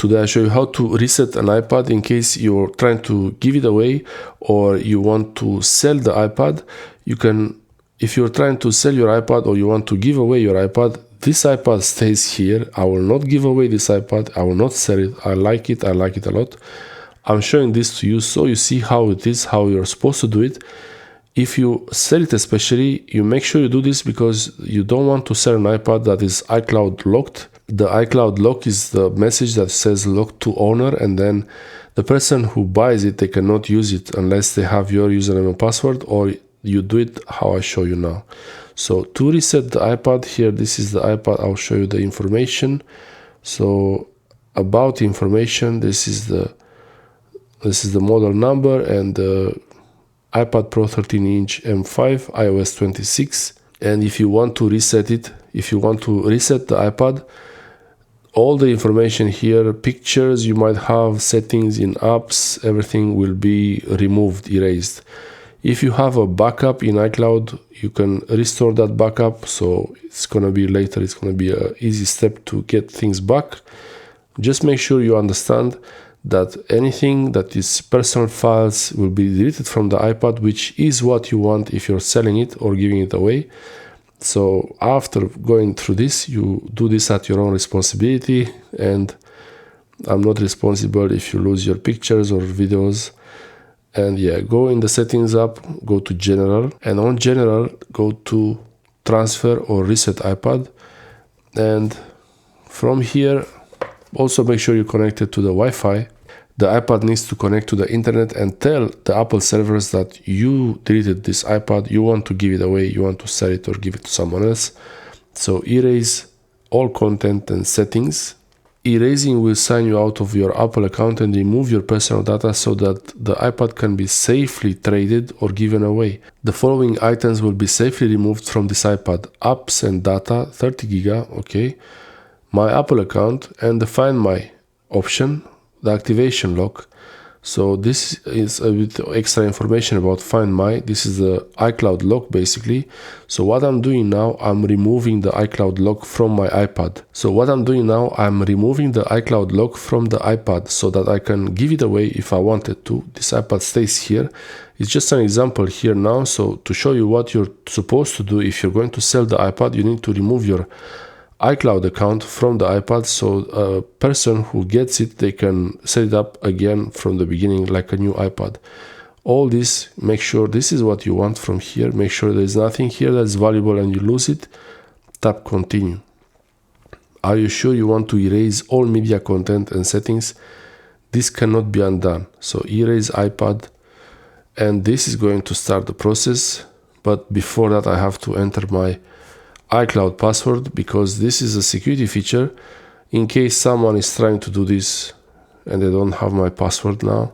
Today I show you how to reset an iPad in case you're trying to give it away or you want to sell the iPad. You can, if you're trying to sell your iPad or you want to give away your iPad, this iPad stays here. I will not give away this iPad. I will not sell it. I like it a lot. I'm showing this to you so you see how it is, how you're supposed to do it. If you sell it especially, you make sure you do this because you don't want to sell an iPad that is iCloud locked. The iCloud lock is the message that says locked to owner, and then the person who buys it, they cannot use it unless they have your username and password, or you do it how I show you now. So to reset the iPad here, this is the iPad. I'll show you the information. So about information, this is the model number and the iPad Pro 13-inch M5 iOS 26. And if you want to reset it, if you want to reset the iPad, all the information here, pictures you might have, settings in apps, everything will be removed, erased. If you have a backup in iCloud, you can restore that backup. So it's gonna be later, it's gonna be an easy step to get things back. Just make sure you understand that anything that is personal files will be deleted from the iPad, which is what you want if you're selling it or giving it away. So after going through this, you do this at your own responsibility, and I'm not responsible if you lose your pictures or videos. And yeah, go in the settings app, go to general, and on general go to transfer or reset iPad, and from here also make sure you're connected to the Wi-Fi. The iPad needs to connect to the internet and tell the Apple servers that you deleted this iPad, you want to give it away, you want to sell it or give it to someone else. So erase all content and settings. Erasing will sign you out of your Apple account and remove your personal data so that the iPad can be safely traded or given away. The following items will be safely removed from this iPad: apps and data, 30 giga, okay, my Apple account, and the Find My option, the activation lock. So this is a bit extra information about Find My. This is the iCloud lock basically. So what I'm doing now, I'm removing the iCloud lock from my iPad. So what I'm doing now, I'm removing the iCloud lock from the iPad so that I can give it away if I wanted to. This iPad stays here. It's just an example here now. So to show you what you're supposed to do if you're going to sell the iPad, you need to remove your iCloud account from the iPad, so a person who gets it, they can set it up again from the beginning like a new iPad. All this, make sure this is what you want from here. Make sure there's nothing here that's valuable and you lose it. Tap continue. Are you sure you want to erase all media content and settings? This cannot be undone. So erase iPad, and this is going to start the process. But before that, I have to enter my iCloud password, because this is a security feature in case someone is trying to do this and they don't have my password now.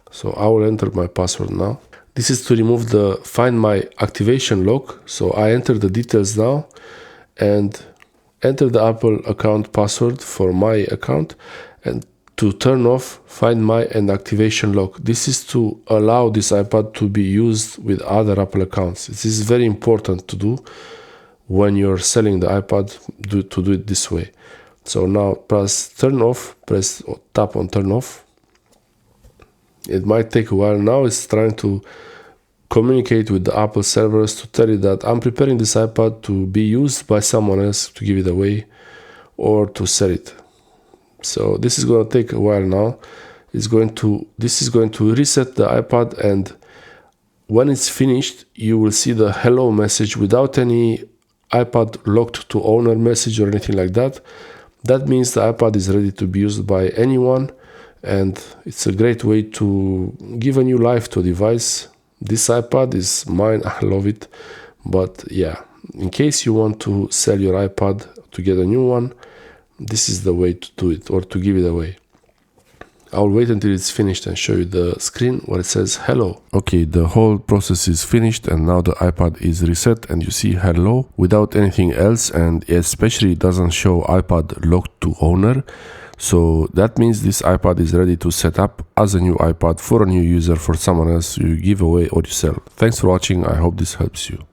So I will enter my password now. This is to remove the Find My activation lock. So I enter the details now and enter the Apple account password for my account, and to turn off Find My and activation lock. This is to allow this iPad to be used with other Apple accounts. This is very important to do when you're selling the iPad, to do it this way. So now press turn off, tap on turn off. It might take a while. Now it's trying to communicate with the Apple servers to tell you that I'm preparing this iPad to be used by someone else, to give it away or to sell it. So this is going to take a while now. This is going to reset the iPad, and when it's finished, you will see the hello message without any iPad locked to owner message or anything like that. That means the iPad is ready to be used by anyone, and it's a great way to give a new life to a device. This iPad is mine, I love it. But yeah, in case you want to sell your iPad to get a new one, this is the way to do it, or to give it away. I'll wait until it's finished and show you the screen where it says hello. Okay, the whole process is finished, and now the iPad is reset and you see hello without anything else, and especially it doesn't show iPad locked to owner. So that means this iPad is ready to set up as a new iPad for a new user, for someone else you give away or you sell. Thanks for watching. I hope this helps you.